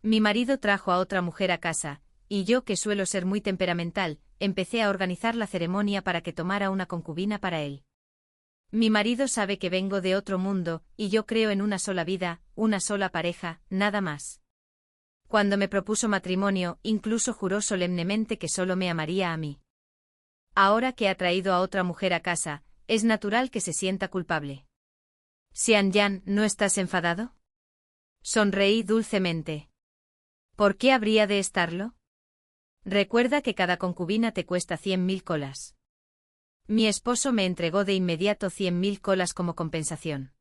Mi marido trajo a otra mujer a casa, y yo, que suelo ser muy temperamental, empecé a organizar la ceremonia para que tomara una concubina para él. Mi marido sabe que vengo de otro mundo, y yo creo en una sola vida, una sola pareja, nada más. Cuando me propuso matrimonio, incluso juró solemnemente que solo me amaría a mí. Ahora que ha traído a otra mujer a casa, es natural que se sienta culpable. Xianyan, ¿no estás enfadado? Sonreí dulcemente. ¿Por qué habría de estarlo? Recuerda que cada concubina te cuesta 100.000 colas. Mi esposo me entregó de inmediato 100.000 colas como compensación.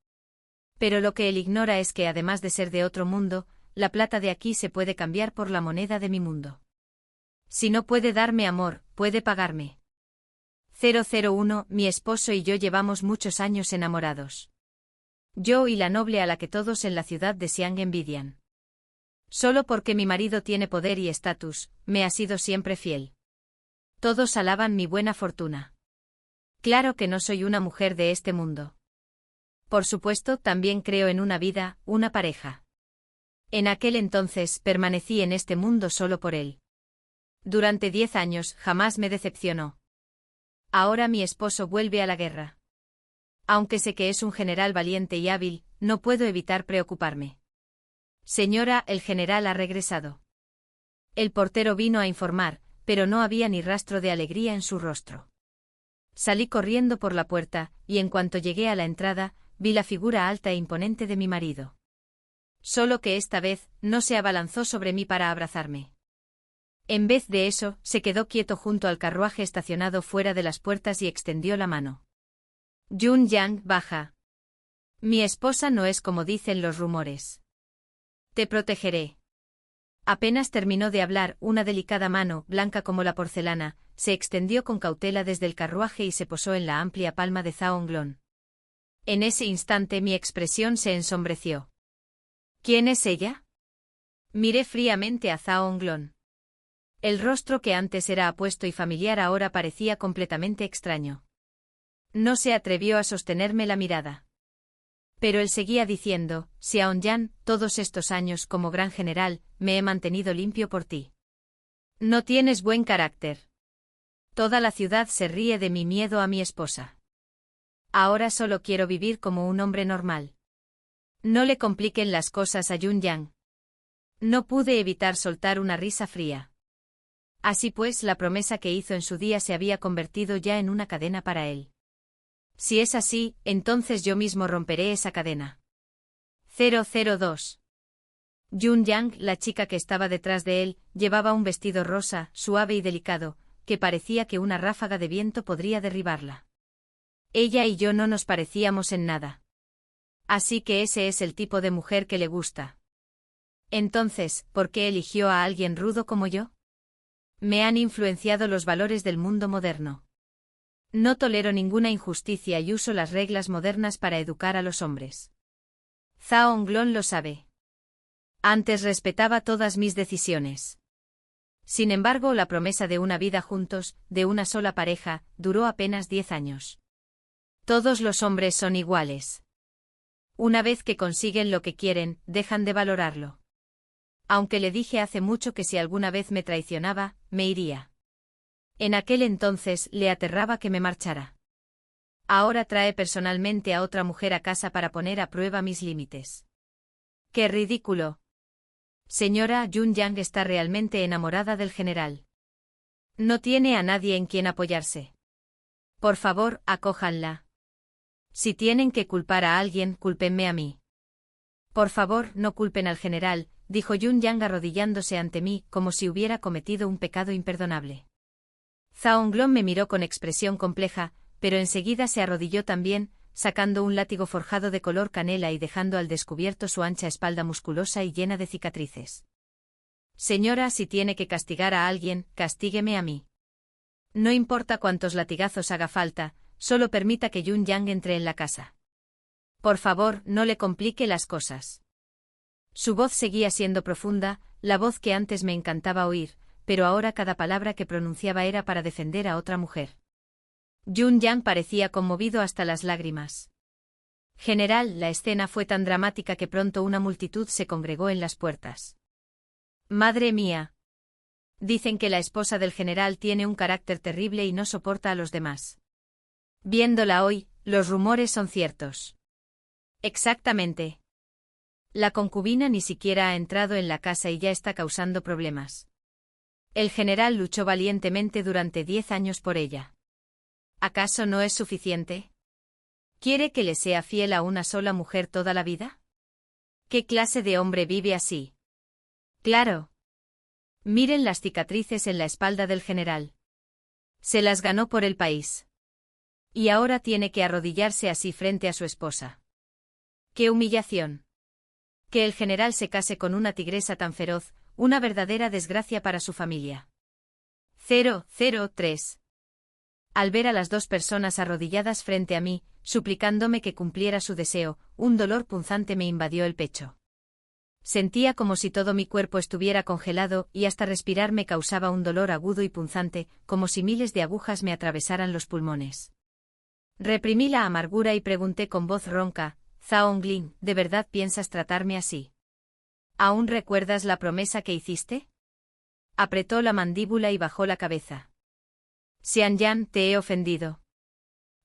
Pero lo que él ignora es que además de ser de otro mundo, la plata de aquí se puede cambiar por la moneda de mi mundo. Si no puede darme amor, puede pagarme. 001 Mi esposo y yo llevamos muchos años enamorados. Yo y la noble a la que todos en la ciudad de Xiang envidian. Solo porque mi marido tiene poder y estatus, me ha sido siempre fiel. Todos alaban mi buena fortuna. Claro que no soy una mujer de este mundo. Por supuesto, también creo en una vida, una pareja. En aquel entonces permanecí en este mundo solo por él. Durante 10 años jamás me decepcionó. Ahora mi esposo vuelve a la guerra. Aunque sé que es un general valiente y hábil, no puedo evitar preocuparme. Señora, el general ha regresado. El portero vino a informar, pero no había ni rastro de alegría en su rostro. Salí corriendo por la puerta, y en cuanto llegué a la entrada, vi la figura alta e imponente de mi marido. Solo que esta vez, no se abalanzó sobre mí para abrazarme. En vez de eso, se quedó quieto junto al carruaje estacionado fuera de las puertas y extendió la mano. Yun-yang, baja. Mi esposa no es como dicen los rumores. Te protegeré. Apenas terminó de hablar, una delicada mano, blanca como la porcelana, se extendió con cautela desde el carruaje y se posó en la amplia palma de Zhao Onglon. En ese instante mi expresión se ensombreció. ¿Quién es ella? Miré fríamente a Zhao Onglon. El rostro que antes era apuesto y familiar ahora parecía completamente extraño. No se atrevió a sostenerme la mirada. Pero él seguía diciendo, Xiaoyan, todos estos años como gran general, me he mantenido limpio por ti. No tienes buen carácter. Toda la ciudad se ríe de mi miedo a mi esposa. Ahora solo quiero vivir como un hombre normal. No le compliquen las cosas a Yun-yang. No pude evitar soltar una risa fría. Así pues, la promesa que hizo en su día se había convertido ya en una cadena para él. Si es así, entonces yo mismo romperé esa cadena. 002. Yun-yang, la chica que estaba detrás de él, llevaba un vestido rosa, suave y delicado, que parecía que una ráfaga de viento podría derribarla. Ella y yo no nos parecíamos en nada. Así que ese es el tipo de mujer que le gusta. Entonces, ¿por qué eligió a alguien rudo como yo? Me han influenciado los valores del mundo moderno. No tolero ninguna injusticia y uso las reglas modernas para educar a los hombres. Zhao Onglon lo sabe. Antes respetaba todas mis decisiones. Sin embargo, la promesa de una vida juntos, de una sola pareja, duró apenas 10 años. Todos los hombres son iguales. Una vez que consiguen lo que quieren, dejan de valorarlo. Aunque le dije hace mucho que si alguna vez me traicionaba, me iría. En aquel entonces le aterraba que me marchara. Ahora trae personalmente a otra mujer a casa para poner a prueba mis límites. ¡Qué ridículo! Señora, Yun-yang está realmente enamorada del general. No tiene a nadie en quien apoyarse. Por favor, acójanla. Si tienen que culpar a alguien, cúlpenme a mí. Por favor, no culpen al general, dijo Yun-yang arrodillándose ante mí, como si hubiera cometido un pecado imperdonable. Zhao Onglon me miró con expresión compleja, pero enseguida se arrodilló también, sacando un látigo forjado de color canela y dejando al descubierto su ancha espalda musculosa y llena de cicatrices. Señora, si tiene que castigar a alguien, castígueme a mí. No importa cuántos latigazos haga falta, solo permita que Yun-yang entre en la casa. Por favor, no le complique las cosas. Su voz seguía siendo profunda, la voz que antes me encantaba oír, pero ahora cada palabra que pronunciaba era para defender a otra mujer. Yun-yang parecía conmovido hasta las lágrimas. General, la escena fue tan dramática que pronto una multitud se congregó en las puertas. Madre mía. Dicen que la esposa del general tiene un carácter terrible y no soporta a los demás. Viéndola hoy, los rumores son ciertos. Exactamente. La concubina ni siquiera ha entrado en la casa y ya está causando problemas. El general luchó valientemente durante 10 años por ella. ¿Acaso no es suficiente? ¿Quiere que le sea fiel a una sola mujer toda la vida? ¿Qué clase de hombre vive así? Claro. Miren las cicatrices en la espalda del general. Se las ganó por el país. Y ahora tiene que arrodillarse así frente a su esposa. ¡Qué humillación! Que el general se case con una tigresa tan feroz, una verdadera desgracia para su familia. 003. Al ver a las dos personas arrodilladas frente a mí, suplicándome que cumpliera su deseo, un dolor punzante me invadió el pecho. Sentía como si todo mi cuerpo estuviera congelado y hasta respirar me causaba un dolor agudo y punzante, como si miles de agujas me atravesaran los pulmones. Reprimí la amargura y pregunté con voz ronca, Zhao Onglin, ¿de verdad piensas tratarme así? ¿Aún recuerdas la promesa que hiciste? Apretó la mandíbula y bajó la cabeza. Xianyan, te he ofendido.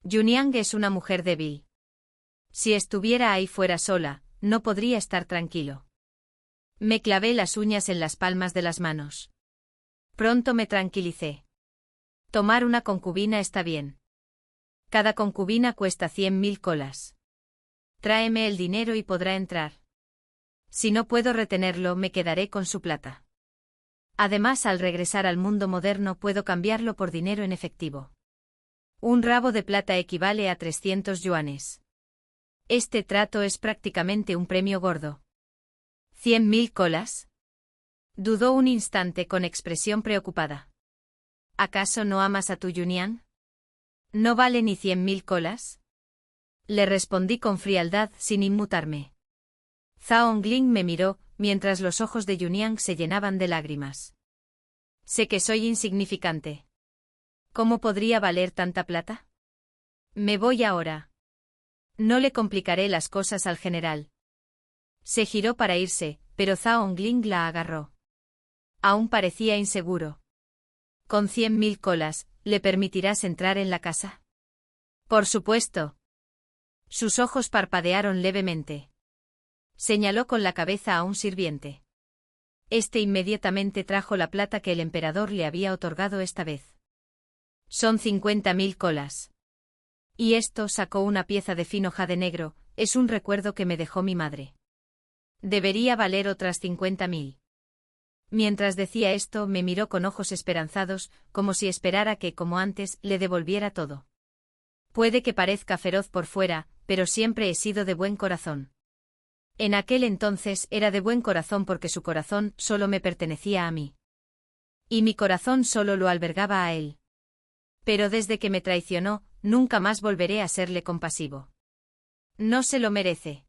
Yunyang es una mujer débil. Si estuviera ahí fuera sola, no podría estar tranquilo. Me clavé las uñas en las palmas de las manos. Pronto me tranquilicé. Tomar una concubina está bien. Cada concubina cuesta 100.000 colas. Tráeme el dinero y podrá entrar. Si no puedo retenerlo, me quedaré con su plata. Además, al regresar al mundo moderno puedo cambiarlo por dinero en efectivo. Un rabo de plata equivale a 300 yuanes. Este trato es prácticamente un premio gordo. ¿100.000 colas? Dudó un instante con expresión preocupada. ¿Acaso no amas a tu Yunyang? ¿No vale ni 100.000 colas? Le respondí con frialdad sin inmutarme. Zhao Onglin me miró, mientras los ojos de Yunyang se llenaban de lágrimas. Sé que soy insignificante. ¿Cómo podría valer tanta plata? Me voy ahora. No le complicaré las cosas al general. Se giró para irse, pero Zhao Onglin la agarró. Aún parecía inseguro. ¿Con 100.000 colas, le permitirás entrar en la casa? Por supuesto. Sus ojos parpadearon levemente. Señaló con la cabeza a un sirviente. Este inmediatamente trajo la plata que el emperador le había otorgado esta vez. Son 50.000 colas. Y esto, sacó una pieza de fino jade negro, es un recuerdo que me dejó mi madre. Debería valer otras 50.000. Mientras decía esto, me miró con ojos esperanzados, como si esperara que, como antes, le devolviera todo. Puede que parezca feroz por fuera, pero siempre he sido de buen corazón. En aquel entonces era de buen corazón porque su corazón solo me pertenecía a mí. Y mi corazón solo lo albergaba a él. Pero desde que me traicionó, nunca más volveré a serle compasivo. No se lo merece.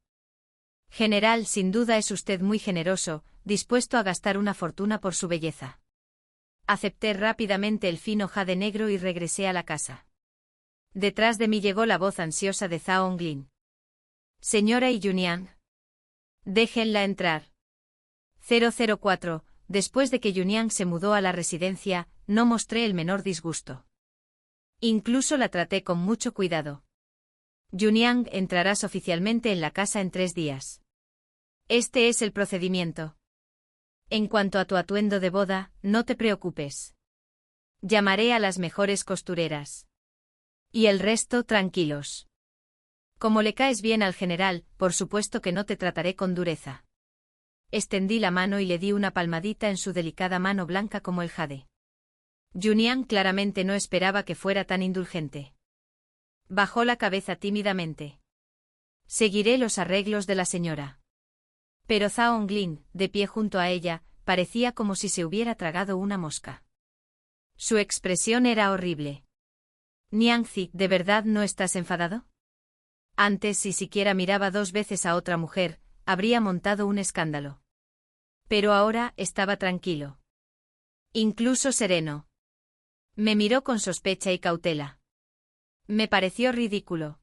General, sin duda es usted muy generoso, dispuesto a gastar una fortuna por su belleza. Acepté rápidamente el fino jade negro y regresé a la casa. Detrás de mí llegó la voz ansiosa de Zhao Onglin. Señora Yunyang. Déjenla entrar. 004. Después de que Yunyang se mudó a la residencia, no mostré el menor disgusto. Incluso la traté con mucho cuidado. Yunyang, entrarás oficialmente en la casa en 3 días. Este es el procedimiento. En cuanto a tu atuendo de boda, no te preocupes. Llamaré a las mejores costureras. Y el resto, tranquilos. Como le caes bien al general, por supuesto que no te trataré con dureza. Extendí la mano y le di una palmadita en su delicada mano blanca como el jade. Yunyang claramente no esperaba que fuera tan indulgente. Bajó la cabeza tímidamente. Seguiré los arreglos de la señora. Pero Zhao Onglin, de pie junto a ella, parecía como si se hubiera tragado una mosca. Su expresión era horrible. Niangzi, ¿de verdad no estás enfadado? Antes, si siquiera miraba 2 veces a otra mujer, habría montado un escándalo. Pero ahora estaba tranquilo. Incluso sereno. Me miró con sospecha y cautela. Me pareció ridículo.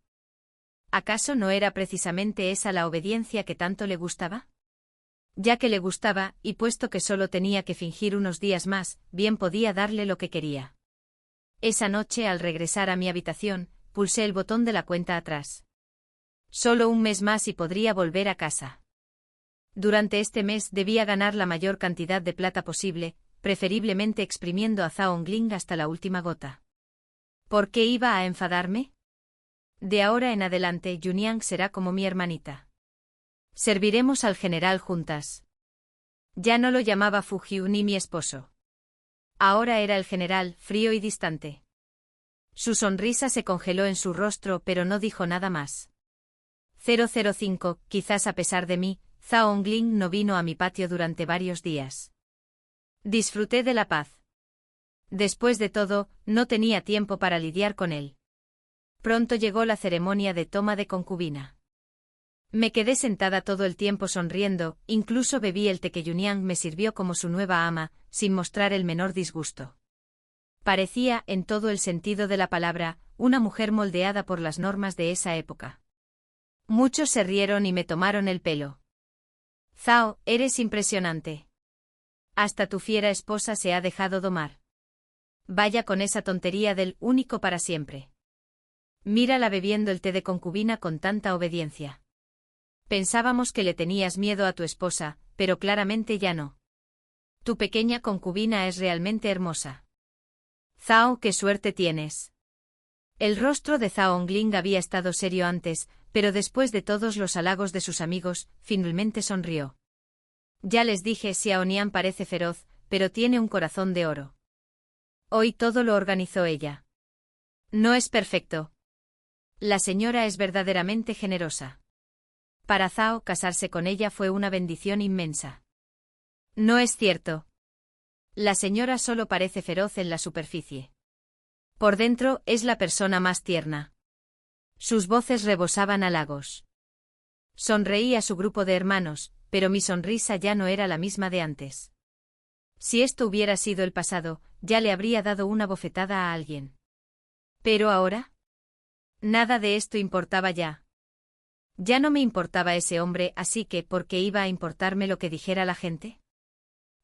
¿Acaso no era precisamente esa la obediencia que tanto le gustaba? Ya que le gustaba, y puesto que solo tenía que fingir unos días más, bien podía darle lo que quería. Esa noche, al regresar a mi habitación, pulsé el botón de la cuenta atrás. Solo un mes más y podría volver a casa. Durante este mes debía ganar la mayor cantidad de plata posible, preferiblemente exprimiendo a Zhao Ongling hasta la última gota. ¿Por qué iba a enfadarme? De ahora en adelante, Yunyang será como mi hermanita. Serviremos al general juntas. Ya no lo llamaba Fujiu ni mi esposo. Ahora era el general, frío y distante. Su sonrisa se congeló en su rostro, pero no dijo nada más. 005, quizás a pesar de mí, Zhao Ongling no vino a mi patio durante varios días. Disfruté de la paz. Después de todo, no tenía tiempo para lidiar con él. Pronto llegó la ceremonia de toma de concubina. Me quedé sentada todo el tiempo sonriendo, incluso bebí el té que Yunyang me sirvió como su nueva ama, sin mostrar el menor disgusto. Parecía, en todo el sentido de la palabra, una mujer moldeada por las normas de esa época. Muchos se rieron y me tomaron el pelo. Zhao, eres impresionante. Hasta tu fiera esposa se ha dejado domar. Vaya con esa tontería del único para siempre. Mírala bebiendo el té de concubina con tanta obediencia. Pensábamos que le tenías miedo a tu esposa, pero claramente ya no. Tu pequeña concubina es realmente hermosa. Zhao, qué suerte tienes. El rostro de Zhao Ongling había estado serio antes, pero después de todos los halagos de sus amigos, finalmente sonrió. Ya les dije, Xiaonian parece feroz, pero tiene un corazón de oro. Hoy todo lo organizó ella. No es perfecto. La señora es verdaderamente generosa. Para Zhao, casarse con ella fue una bendición inmensa. No es cierto. La señora solo parece feroz en la superficie. Por dentro, es la persona más tierna. Sus voces rebosaban halagos. Sonreí a su grupo de hermanos, pero mi sonrisa ya no era la misma de antes. Si esto hubiera sido el pasado, ya le habría dado una bofetada a alguien. Pero ahora, nada de esto importaba ya. Ya no me importaba ese hombre, así que, ¿por qué iba a importarme lo que dijera la gente?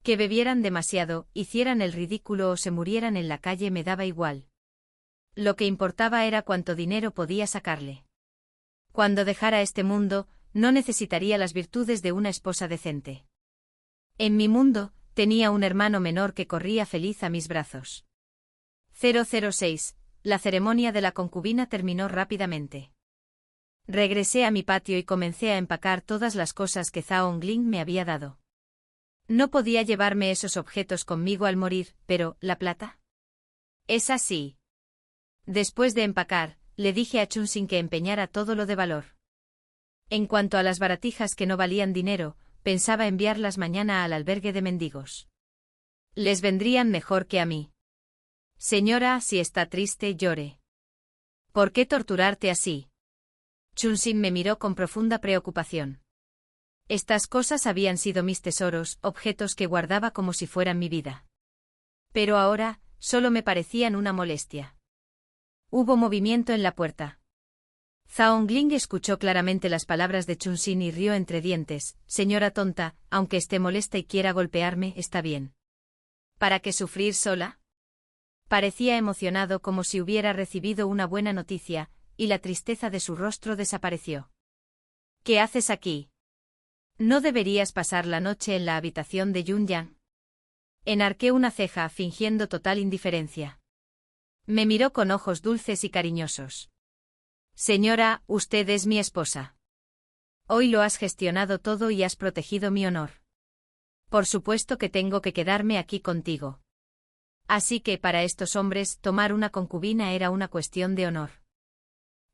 Que bebieran demasiado, hicieran el ridículo o se murieran en la calle me daba igual. Lo que importaba era cuánto dinero podía sacarle. Cuando dejara este mundo, no necesitaría las virtudes de una esposa decente. En mi mundo, tenía un hermano menor que corría feliz a mis brazos. 006. La ceremonia de la concubina terminó rápidamente. Regresé a mi patio y comencé a empacar todas las cosas que Zhao Ongling me había dado. No podía llevarme esos objetos conmigo al morir, pero, ¿la plata? Es así. Después de empacar, le dije a Chunxin que empeñara todo lo de valor. En cuanto a las baratijas que no valían dinero, pensaba enviarlas mañana al albergue de mendigos. Les vendrían mejor que a mí. Señora, si está triste, llore. ¿Por qué torturarte así? Chunxin me miró con profunda preocupación. Estas cosas habían sido mis tesoros, objetos que guardaba como si fueran mi vida. Pero ahora, solo me parecían una molestia. Hubo movimiento en la puerta. Zhao Ongling escuchó claramente las palabras de Chunxin y rió entre dientes. Señora tonta, aunque esté molesta y quiera golpearme, está bien. ¿Para qué sufrir sola? Parecía emocionado como si hubiera recibido una buena noticia, y la tristeza de su rostro desapareció. ¿Qué haces aquí? ¿No deberías pasar la noche en la habitación de Yunyang? Enarqué una ceja fingiendo total indiferencia. Me miró con ojos dulces y cariñosos. Señora, usted es mi esposa. Hoy lo has gestionado todo y has protegido mi honor. Por supuesto que tengo que quedarme aquí contigo. Así que para estos hombres tomar una concubina era una cuestión de honor.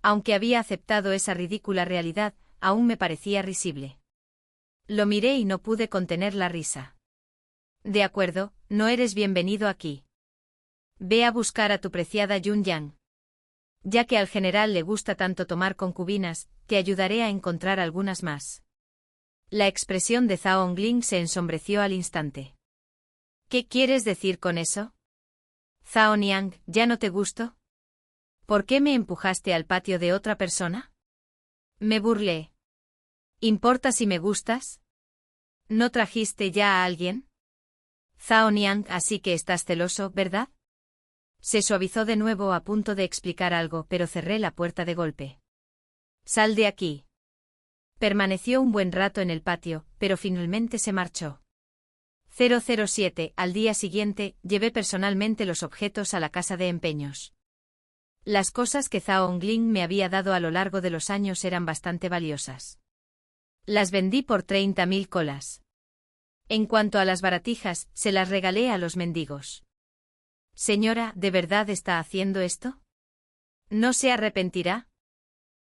Aunque había aceptado esa ridícula realidad, aún me parecía risible. Lo miré y no pude contener la risa. De acuerdo, no eres bienvenido aquí. Ve a buscar a tu preciada Yunyang. Ya que al general le gusta tanto tomar concubinas, te ayudaré a encontrar algunas más. La expresión de Zhao Ongling se ensombreció al instante. ¿Qué quieres decir con eso? Zhao Niang, ¿ya no te gusto? ¿Por qué me empujaste al patio de otra persona? Me burlé. ¿Importa si me gustas? ¿No trajiste ya a alguien? Zhao Niang, así que estás celoso, ¿verdad? Se suavizó de nuevo a punto de explicar algo, pero cerré la puerta de golpe. Sal de aquí. Permaneció un buen rato en el patio, pero finalmente se marchó. 007. Al día siguiente, llevé personalmente los objetos a la casa de empeños. Las cosas que Zhao Ongling me había dado a lo largo de los años eran bastante valiosas. Las vendí por 30.000 colas. En cuanto a las baratijas, se las regalé a los mendigos. Señora, ¿de verdad está haciendo esto? ¿No se arrepentirá?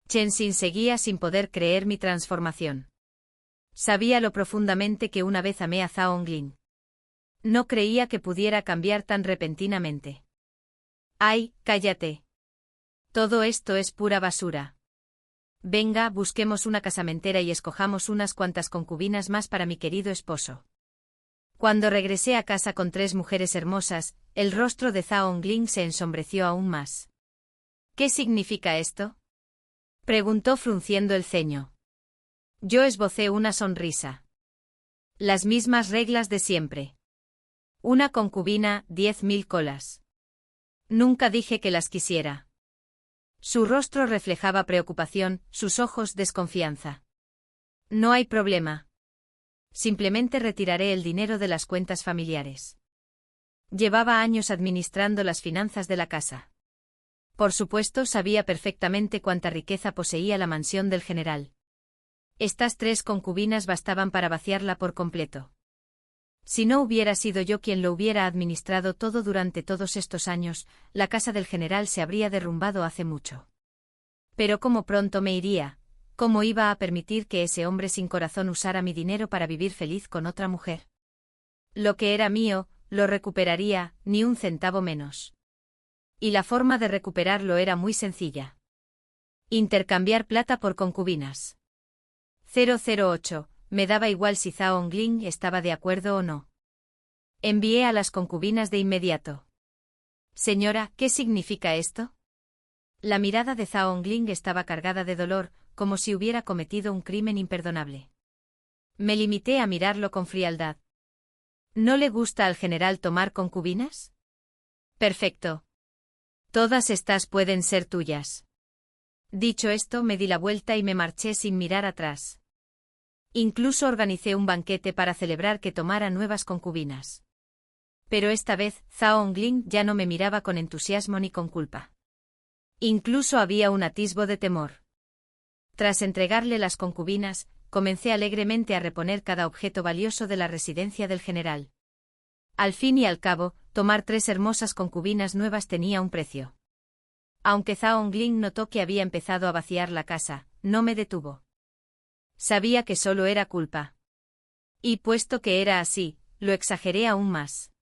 Chen Xin seguía sin poder creer mi transformación. Sabía lo profundamente que una vez amé a Zhao Ongling. No creía que pudiera cambiar tan repentinamente. ¡Ay, cállate! Todo esto es pura basura. Venga, busquemos una casamentera y escojamos unas cuantas concubinas más para mi querido esposo. Cuando regresé a casa con 3 mujeres hermosas, el rostro de Zhao Ongling se ensombreció aún más. ¿Qué significa esto? Preguntó frunciendo el ceño. Yo esbocé una sonrisa. Las mismas reglas de siempre. Una concubina, 10.000 colas. Nunca dije que las quisiera. Su rostro reflejaba preocupación, sus ojos desconfianza. No hay problema. Simplemente retiraré el dinero de las cuentas familiares. Llevaba años administrando las finanzas de la casa. Por supuesto, sabía perfectamente cuánta riqueza poseía la mansión del general. Estas 3 concubinas bastaban para vaciarla por completo. Si no hubiera sido yo quien lo hubiera administrado todo durante todos estos años, la casa del general se habría derrumbado hace mucho. Pero cómo pronto me iría, cómo iba a permitir que ese hombre sin corazón usara mi dinero para vivir feliz con otra mujer. Lo que era mío, lo recuperaría, ni un centavo menos. Y la forma de recuperarlo era muy sencilla. Intercambiar plata por concubinas. 008. Me daba igual si Zhao Ongling estaba de acuerdo o no. Envié a las concubinas de inmediato. Señora, ¿qué significa esto? La mirada de Zhao Ongling estaba cargada de dolor, como si hubiera cometido un crimen imperdonable. Me limité a mirarlo con frialdad. ¿No le gusta al general tomar concubinas? Perfecto. Todas estas pueden ser tuyas. Dicho esto, me di la vuelta y me marché sin mirar atrás. Incluso organicé un banquete para celebrar que tomara nuevas concubinas. Pero esta vez, Zhao Ongling ya no me miraba con entusiasmo ni con culpa. Incluso había un atisbo de temor. Tras entregarle las concubinas, comencé alegremente a reponer cada objeto valioso de la residencia del general. Al fin y al cabo, tomar 3 hermosas concubinas nuevas tenía un precio. Aunque Zhao Ongling notó que había empezado a vaciar la casa, no me detuvo. Sabía que solo era culpa. Y puesto que era así, lo exageré aún más.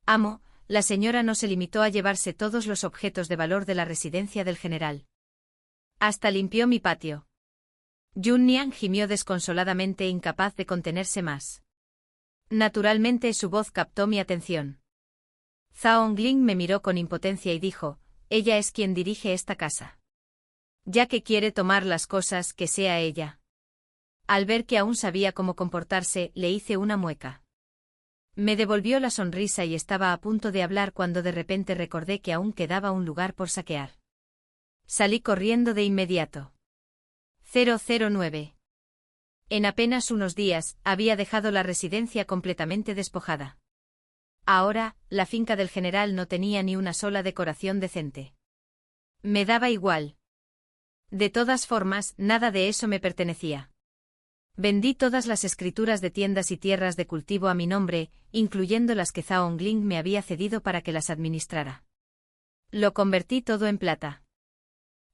Amo, la señora no se limitó a llevarse todos los objetos de valor de la residencia del general. Hasta limpió mi patio. Yun Niang gimió desconsoladamente, incapaz de contenerse más. Naturalmente su voz captó mi atención. Zhao Ongling me miró con impotencia y dijo, ella es quien dirige esta casa. Ya que quiere tomar las cosas, que sea ella. Al ver que aún sabía cómo comportarse, le hice una mueca. Me devolvió la sonrisa y estaba a punto de hablar cuando de repente recordé que aún quedaba un lugar por saquear. Salí corriendo de inmediato. 009. En apenas unos días, había dejado la residencia completamente despojada. Ahora, la finca del general no tenía ni una sola decoración decente. Me daba igual. De todas formas, nada de eso me pertenecía. Vendí todas las escrituras de tiendas y tierras de cultivo a mi nombre, incluyendo las que Zhao Ongling me había cedido para que las administrara. Lo convertí todo en plata.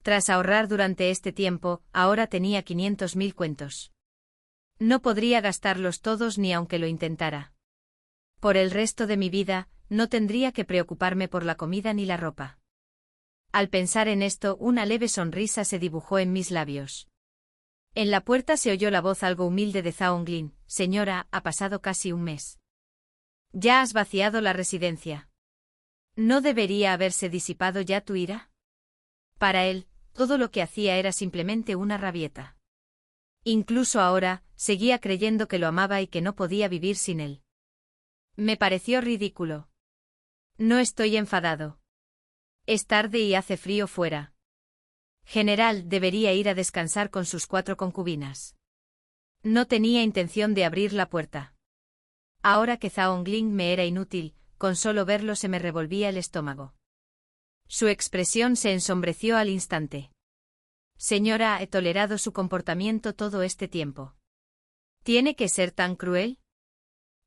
Tras ahorrar durante este tiempo, ahora tenía 500.000 cuentos. No podría gastarlos todos ni aunque lo intentara. Por el resto de mi vida, no tendría que preocuparme por la comida ni la ropa. Al pensar en esto, una leve sonrisa se dibujó en mis labios. En la puerta se oyó la voz algo humilde de Zhao Ongling. Señora, ha pasado casi un mes. ¿Ya has vaciado la residencia? ¿No debería haberse disipado ya tu ira? Para él, todo lo que hacía era simplemente una rabieta. Incluso ahora, seguía creyendo que lo amaba y que no podía vivir sin él. Me pareció ridículo. No estoy enfadado. Es tarde y hace frío fuera. General, debería ir a descansar con sus 4 concubinas. No tenía intención de abrir la puerta. Ahora que Zhao Gling me era inútil, con solo verlo se me revolvía el estómago. Su expresión se ensombreció al instante. Señora, he tolerado su comportamiento todo este tiempo. ¿Tiene que ser tan cruel?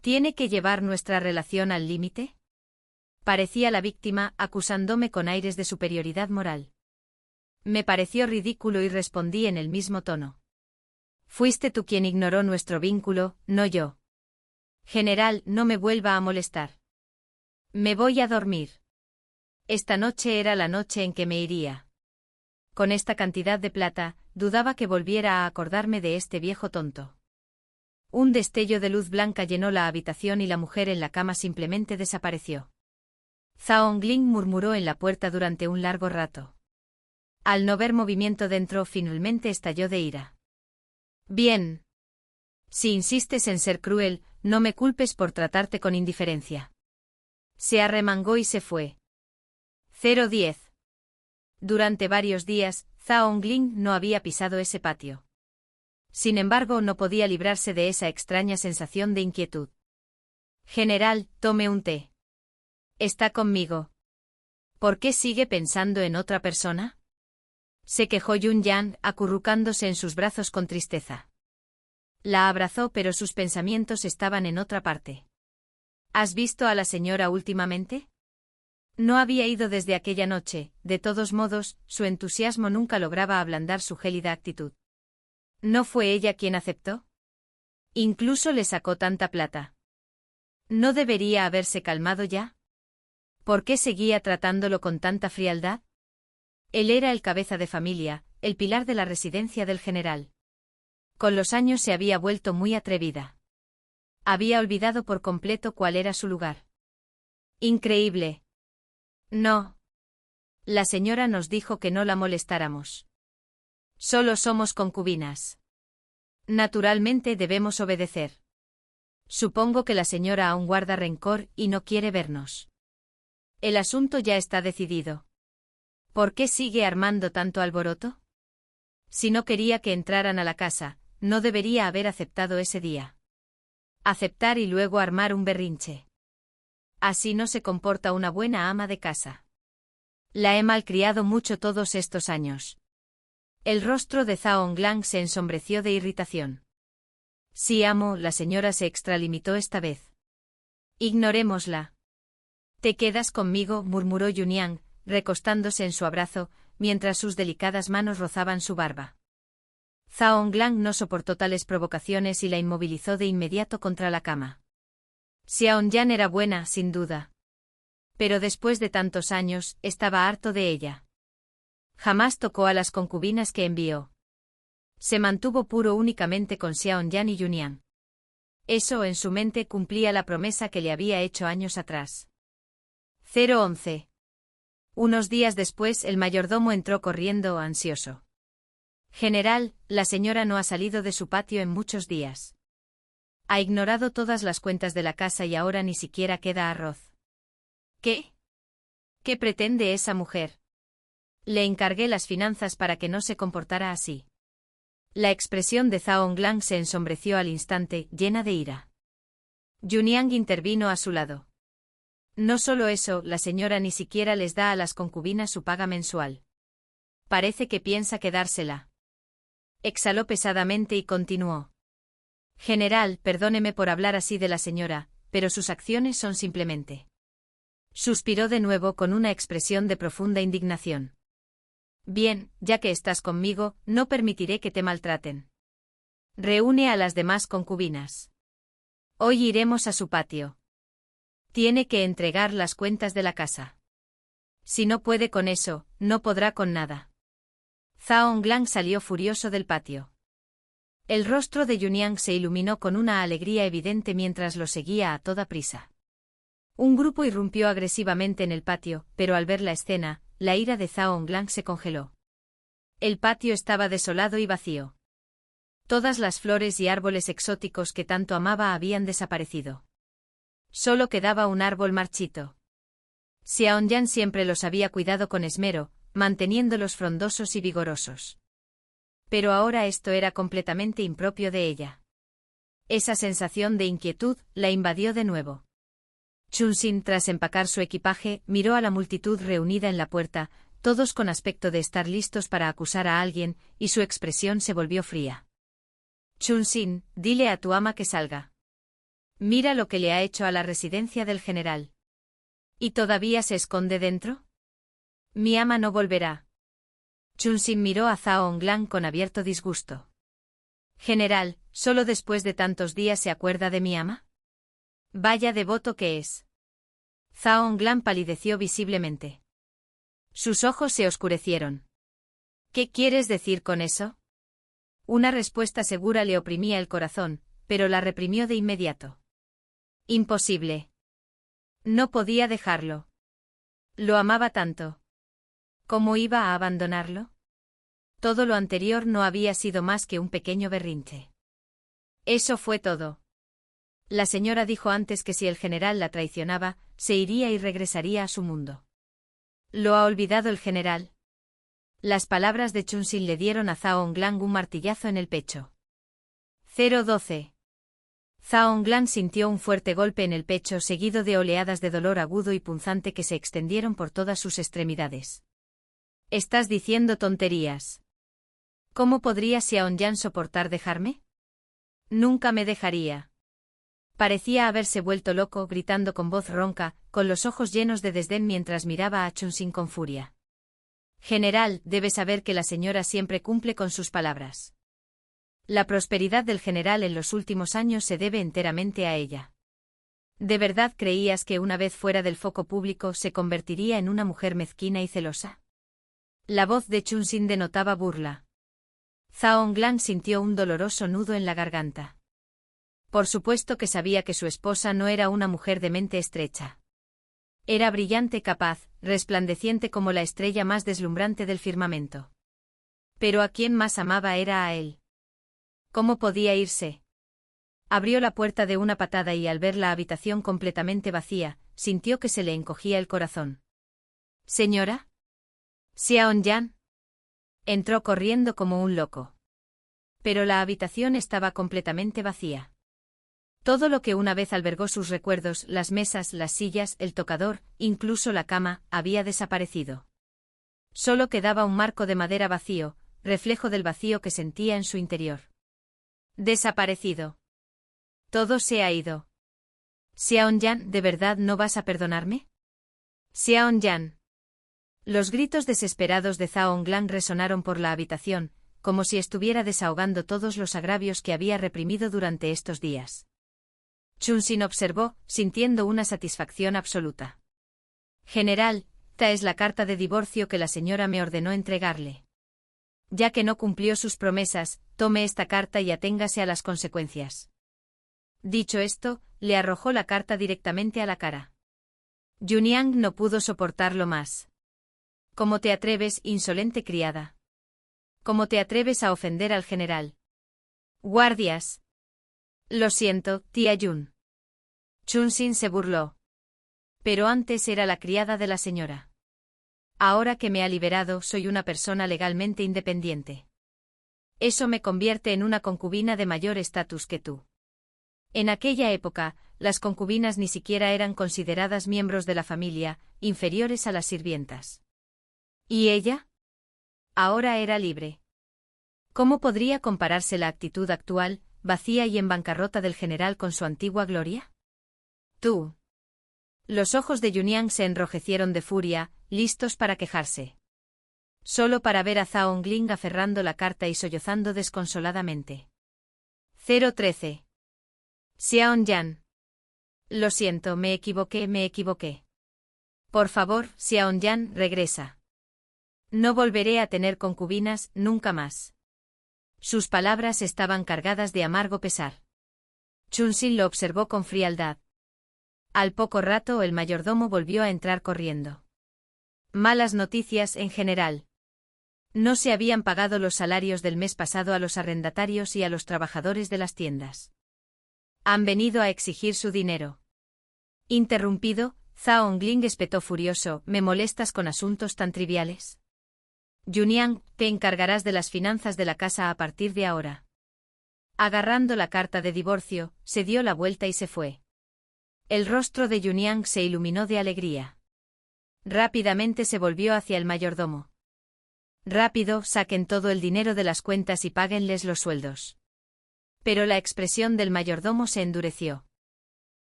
¿Tiene que llevar nuestra relación al límite? Parecía la víctima, acusándome con aires de superioridad moral. Me pareció ridículo y respondí en el mismo tono. Fuiste tú quien ignoró nuestro vínculo, no yo. General, no me vuelva a molestar. Me voy a dormir. Esta noche era la noche en que me iría. Con esta cantidad de plata, dudaba que volviera a acordarme de este viejo tonto. Un destello de luz blanca llenó la habitación y la mujer en la cama simplemente desapareció. Zhao Gling murmuró en la puerta durante un largo rato. Al no ver movimiento dentro, finalmente estalló de ira. Bien. Si insistes en ser cruel, no me culpes por tratarte con indiferencia. Se arremangó y se fue. 010. Durante varios días, Zhao Gling no había pisado ese patio. Sin embargo, no podía librarse de esa extraña sensación de inquietud. General, tome un té. ¿Está conmigo? ¿Por qué sigue pensando en otra persona? Se quejó Yun Yan, acurrucándose en sus brazos con tristeza. La abrazó, pero sus pensamientos estaban en otra parte. ¿Has visto a la señora últimamente? No había ido desde aquella noche, de todos modos, su entusiasmo nunca lograba ablandar su gélida actitud. ¿No fue ella quien aceptó? Incluso le sacó tanta plata. ¿No debería haberse calmado ya? ¿Por qué seguía tratándolo con tanta frialdad? Él era el cabeza de familia, el pilar de la residencia del general. Con los años se había vuelto muy atrevida. Había olvidado por completo cuál era su lugar. Increíble. No. La señora nos dijo que no la molestáramos. Solo somos concubinas. Naturalmente debemos obedecer. Supongo que la señora aún guarda rencor y no quiere vernos. El asunto ya está decidido. ¿Por qué sigue armando tanto alboroto? Si no quería que entraran a la casa, no debería haber aceptado ese día. Aceptar y luego armar un berrinche. Así no se comporta una buena ama de casa. La he malcriado mucho todos estos años. El rostro de Zhao Gling se ensombreció de irritación. Sí, amo, la señora se extralimitó esta vez. Ignorémosla. ¿Te quedas conmigo?, murmuró Yunyang, recostándose en su abrazo, mientras sus delicadas manos rozaban su barba. Zhao Gling no soportó tales provocaciones y la inmovilizó de inmediato contra la cama. Xiaoyan era buena, sin duda. Pero después de tantos años, estaba harto de ella. Jamás tocó a las concubinas que envió. Se mantuvo puro únicamente con Xiaoyan y Yunyang. Eso en su mente cumplía la promesa que le había hecho años atrás. 011. Unos días después el mayordomo entró corriendo, ansioso. General, la señora no ha salido de su patio en muchos días. Ha ignorado todas las cuentas de la casa y ahora ni siquiera queda arroz. ¿Qué? ¿Qué pretende esa mujer? Le encargué las finanzas para que no se comportara así. La expresión de Zhao Gling se ensombreció al instante, llena de ira. Yunyang intervino a su lado. No solo eso, la señora ni siquiera les da a las concubinas su paga mensual. Parece que piensa quedársela. Exhaló pesadamente y continuó. General, perdóneme por hablar así de la señora, pero sus acciones son simplemente. Suspiró de nuevo con una expresión de profunda indignación. Bien, ya que estás conmigo, no permitiré que te maltraten. Reúne a las demás concubinas. Hoy iremos a su patio. Tiene que entregar las cuentas de la casa. Si no puede con eso, no podrá con nada. Zhao Gling salió furioso del patio. El rostro de Yunyang se iluminó con una alegría evidente mientras lo seguía a toda prisa. Un grupo irrumpió agresivamente en el patio, pero al ver la escena, la ira de Zhao Gling se congeló. El patio estaba desolado y vacío. Todas las flores y árboles exóticos que tanto amaba habían desaparecido. Solo quedaba un árbol marchito. Xiaoyan siempre los había cuidado con esmero, manteniéndolos frondosos y vigorosos. Pero ahora esto era completamente impropio de ella. Esa sensación de inquietud la invadió de nuevo. Chunxin, tras empacar su equipaje, miró a la multitud reunida en la puerta, todos con aspecto de estar listos para acusar a alguien, y su expresión se volvió fría. Chunxin, dile a tu ama que salga. Mira lo que le ha hecho a la residencia del general. ¿Y todavía se esconde dentro? Mi ama no volverá. Chunxin miró a Zhao Honglan con abierto disgusto. General, ¿solo después de tantos días se acuerda de mi ama? Vaya devoto que es. Zhao Honglan palideció visiblemente. Sus ojos se oscurecieron. ¿Qué quieres decir con eso? Una respuesta segura le oprimía el corazón, pero la reprimió de inmediato. Imposible. No podía dejarlo. Lo amaba tanto. ¿Cómo iba a abandonarlo? Todo lo anterior no había sido más que un pequeño berrinche. Eso fue todo. La señora dijo antes que si el general la traicionaba, se iría y regresaría a su mundo. ¿Lo ha olvidado el general? Las palabras de Chunxin le dieron a Zhao Honglan un martillazo en el pecho. 012. Zhao Honglan sintió un fuerte golpe en el pecho seguido de oleadas de dolor agudo y punzante que se extendieron por todas sus extremidades. Estás diciendo tonterías. ¿Cómo podría Xiaoyan soportar dejarme? Nunca me dejaría. Parecía haberse vuelto loco, gritando con voz ronca, con los ojos llenos de desdén mientras miraba a Chunxin con furia. General, debe saber que la señora siempre cumple con sus palabras. La prosperidad del general en los últimos años se debe enteramente a ella. ¿De verdad creías que una vez fuera del foco público se convertiría en una mujer mezquina y celosa? La voz de Chunxin denotaba burla. Zhao Honglan sintió un doloroso nudo en la garganta. Por supuesto que sabía que su esposa no era una mujer de mente estrecha. Era brillante, capaz, resplandeciente como la estrella más deslumbrante del firmamento. Pero a quien más amaba era a él. ¿Cómo podía irse? Abrió la puerta de una patada y al ver la habitación completamente vacía, sintió que se le encogía el corazón. ¿Señora? ¿Xiaoyan? Entró corriendo como un loco. Pero la habitación estaba completamente vacía. Todo lo que una vez albergó sus recuerdos, las mesas, las sillas, el tocador, incluso la cama, había desaparecido. Solo quedaba un marco de madera vacío, reflejo del vacío que sentía en su interior. Desaparecido. Todo se ha ido. Xiaoyan, ¿de verdad no vas a perdonarme? Xiaoyan. Los gritos desesperados de Zhao Honglan resonaron por la habitación, como si estuviera desahogando todos los agravios que había reprimido durante estos días. Chunxin observó, sintiendo una satisfacción absoluta. General, esta es la carta de divorcio que la señora me ordenó entregarle. Ya que no cumplió sus promesas, tome esta carta y aténgase a las consecuencias. Dicho esto, le arrojó la carta directamente a la cara. Yunyang no pudo soportarlo más. ¿Cómo te atreves, insolente criada? ¿Cómo te atreves a ofender al general? Guardias. Lo siento, tía Yun. Chunxin se burló. Pero antes era la criada de la señora. Ahora que me ha liberado, soy una persona legalmente independiente. Eso me convierte en una concubina de mayor estatus que tú. En aquella época, las concubinas ni siquiera eran consideradas miembros de la familia, inferiores a las sirvientas. ¿Y ella? Ahora era libre. ¿Cómo podría compararse la actitud actual, vacía y en bancarrota del general con su antigua gloria? Tú. Los ojos de Yunyang se enrojecieron de furia, listos para quejarse. Solo para ver a Zhao Hongling aferrando la carta y sollozando desconsoladamente. 013. Xiaoyan. Lo siento, me equivoqué. Por favor, Xiaoyan, regresa. No volveré a tener concubinas, nunca más. Sus palabras estaban cargadas de amargo pesar. Chunxin lo observó con frialdad. Al poco rato el mayordomo volvió a entrar corriendo. Malas noticias en general. No se habían pagado los salarios del mes pasado a los arrendatarios y a los trabajadores de las tiendas. Han venido a exigir su dinero. Interrumpido, Zhao Onglin espetó furioso: ¿me molestas con asuntos tan triviales? Juniang, te encargarás de las finanzas de la casa a partir de ahora. Agarrando la carta de divorcio, se dio la vuelta y se fue. El rostro de Juniang se iluminó de alegría. Rápidamente se volvió hacia el mayordomo. Rápido, saquen todo el dinero de las cuentas y páguenles los sueldos. Pero la expresión del mayordomo se endureció.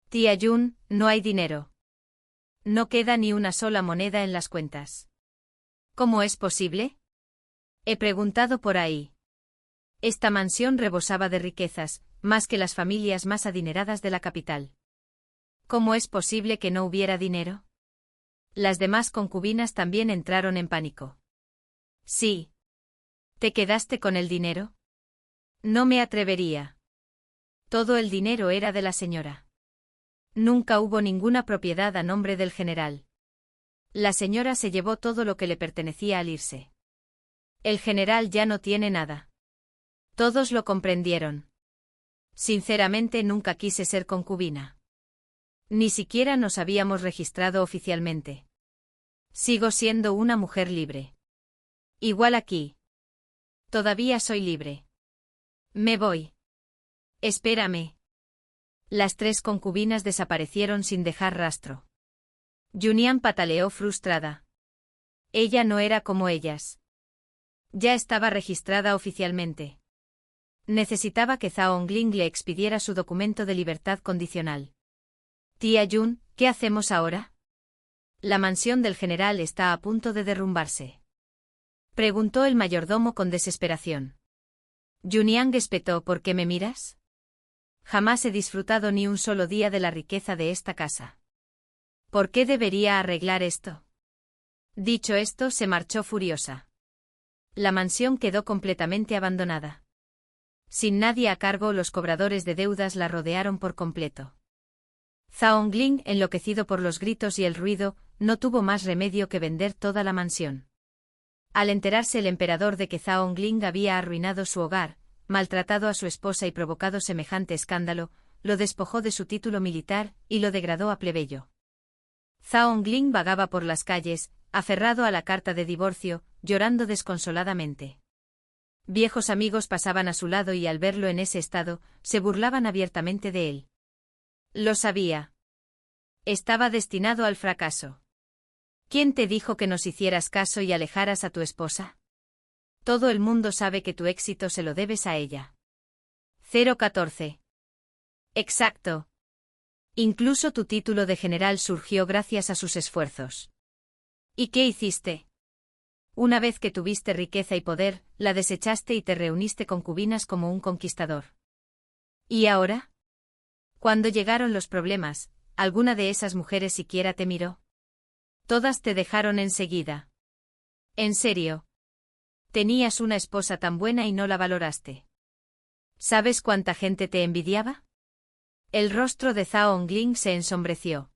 Tía Jun, no hay dinero. No queda ni una sola moneda en las cuentas. ¿Cómo es posible? He preguntado por ahí. Esta mansión rebosaba de riquezas, más que las familias más adineradas de la capital. ¿Cómo es posible que no hubiera dinero? Las demás concubinas también entraron en pánico. Sí. ¿Te quedaste con el dinero? No me atrevería. Todo el dinero era de la señora. Nunca hubo ninguna propiedad a nombre del general. La señora se llevó todo lo que le pertenecía al irse. El general ya no tiene nada. Todos lo comprendieron. Sinceramente nunca quise ser concubina. Ni siquiera nos habíamos registrado oficialmente. Sigo siendo una mujer libre. Igual aquí. Todavía soy libre. Me voy. Espérame. Las 3 concubinas desaparecieron sin dejar rastro. Junian pataleó frustrada. Ella no era como ellas. Ya estaba registrada oficialmente. Necesitaba que Zhao Onglin le expidiera su documento de libertad condicional. Tía Jun, ¿qué hacemos ahora? La mansión del general está a punto de derrumbarse. Preguntó el mayordomo con desesperación. Juniang espetó: ¿por qué me miras? Jamás he disfrutado ni un solo día de la riqueza de esta casa. ¿Por qué debería arreglar esto? Dicho esto, se marchó furiosa. La mansión quedó completamente abandonada. Sin nadie a cargo, los cobradores de deudas la rodearon por completo. Zhao Onglin, enloquecido por los gritos y el ruido, no tuvo más remedio que vender toda la mansión. Al enterarse el emperador de que Zhao Onglin había arruinado su hogar, maltratado a su esposa y provocado semejante escándalo, lo despojó de su título militar y lo degradó a plebeyo. Zhao Onglin vagaba por las calles, aferrado a la carta de divorcio, llorando desconsoladamente. Viejos amigos pasaban a su lado y al verlo en ese estado, se burlaban abiertamente de él. Lo sabía. Estaba destinado al fracaso. ¿Quién te dijo que nos hicieras caso y alejaras a tu esposa? Todo el mundo sabe que tu éxito se lo debes a ella. 014. Exacto. Incluso tu título de general surgió gracias a sus esfuerzos. ¿Y qué hiciste? Una vez que tuviste riqueza y poder, la desechaste y te reuniste concubinas como un conquistador. ¿Y ahora? Cuando llegaron los problemas, ¿alguna de esas mujeres siquiera te miró? Todas te dejaron enseguida. ¿En serio? Tenías una esposa tan buena y no la valoraste. ¿Sabes cuánta gente te envidiaba? El rostro de Zhao Onglin se ensombreció.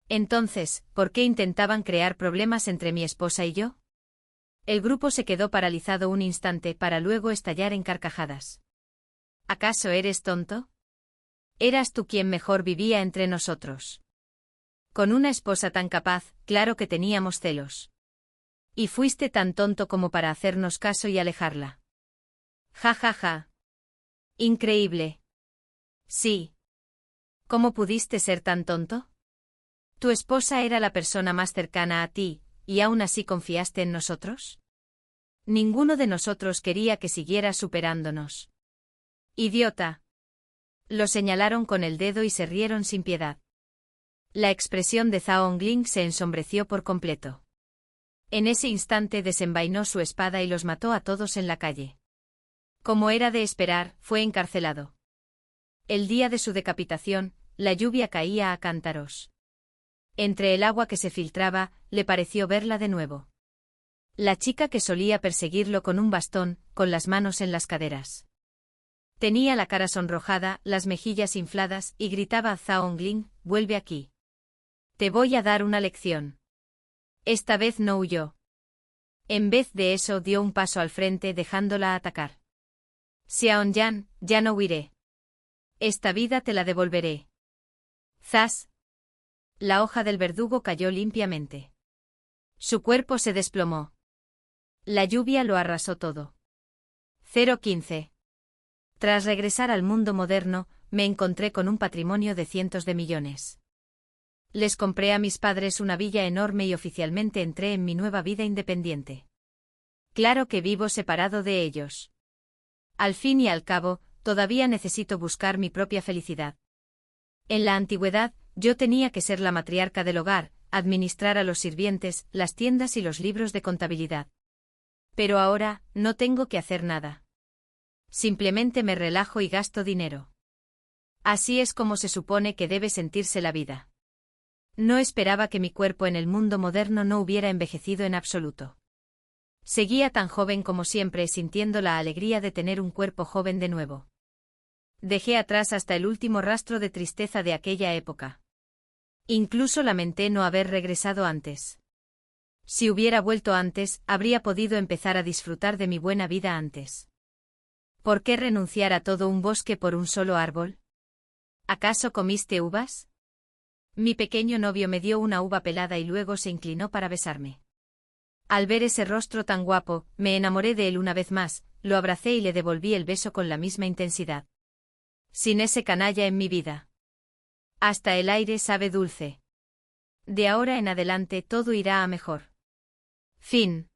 Entonces, ¿por qué intentaban crear problemas entre mi esposa y yo? El grupo se quedó paralizado un instante para luego estallar en carcajadas. ¿Acaso eres tonto? Eras tú quien mejor vivía entre nosotros. Con una esposa tan capaz, claro que teníamos celos. Y fuiste tan tonto como para hacernos caso y alejarla. Ja ja ja. Increíble. Sí. ¿Cómo pudiste ser tan tonto? Tu esposa era la persona más cercana a ti, ¿y aún así confiaste en nosotros? Ninguno de nosotros quería que siguieras superándonos. Idiota. Lo señalaron con el dedo y se rieron sin piedad. La expresión de Zhao Onglin se ensombreció por completo. En ese instante desenvainó su espada y los mató a todos en la calle. Como era de esperar, fue encarcelado. El día de su decapitación, la lluvia caía a cántaros. Entre el agua que se filtraba, le pareció verla de nuevo. La chica que solía perseguirlo con un bastón, con las manos en las caderas. Tenía la cara sonrojada, las mejillas infladas, y gritaba a Zhao Onglin: «Vuelve aquí. Te voy a dar una lección». Esta vez no huyó. En vez de eso dio un paso al frente dejándola atacar. Xiaoyan, ya no huiré. Esta vida te la devolveré. ¡Zas! La hoja del verdugo cayó limpiamente. Su cuerpo se desplomó. La lluvia lo arrasó todo. 015. Tras regresar al mundo moderno, me encontré con un patrimonio de cientos de millones. Les compré a mis padres una villa enorme y oficialmente entré en mi nueva vida independiente. Claro que vivo separado de ellos. Al fin y al cabo, todavía necesito buscar mi propia felicidad. En la antigüedad, yo tenía que ser la matriarca del hogar, administrar a los sirvientes, las tiendas y los libros de contabilidad. Pero ahora, no tengo que hacer nada. Simplemente me relajo y gasto dinero. Así es como se supone que debe sentirse la vida. No esperaba que mi cuerpo en el mundo moderno no hubiera envejecido en absoluto. Seguía tan joven como siempre, sintiendo la alegría de tener un cuerpo joven de nuevo. Dejé atrás hasta el último rastro de tristeza de aquella época. Incluso lamenté no haber regresado antes. Si hubiera vuelto antes, habría podido empezar a disfrutar de mi buena vida antes. ¿Por qué renunciar a todo un bosque por un solo árbol? ¿Acaso comiste uvas? Mi pequeño novio me dio una uva pelada y luego se inclinó para besarme. Al ver ese rostro tan guapo, me enamoré de él una vez más, lo abracé y le devolví el beso con la misma intensidad. Sin ese canalla en mi vida. Hasta el aire sabe dulce. De ahora en adelante todo irá a mejor. Fin.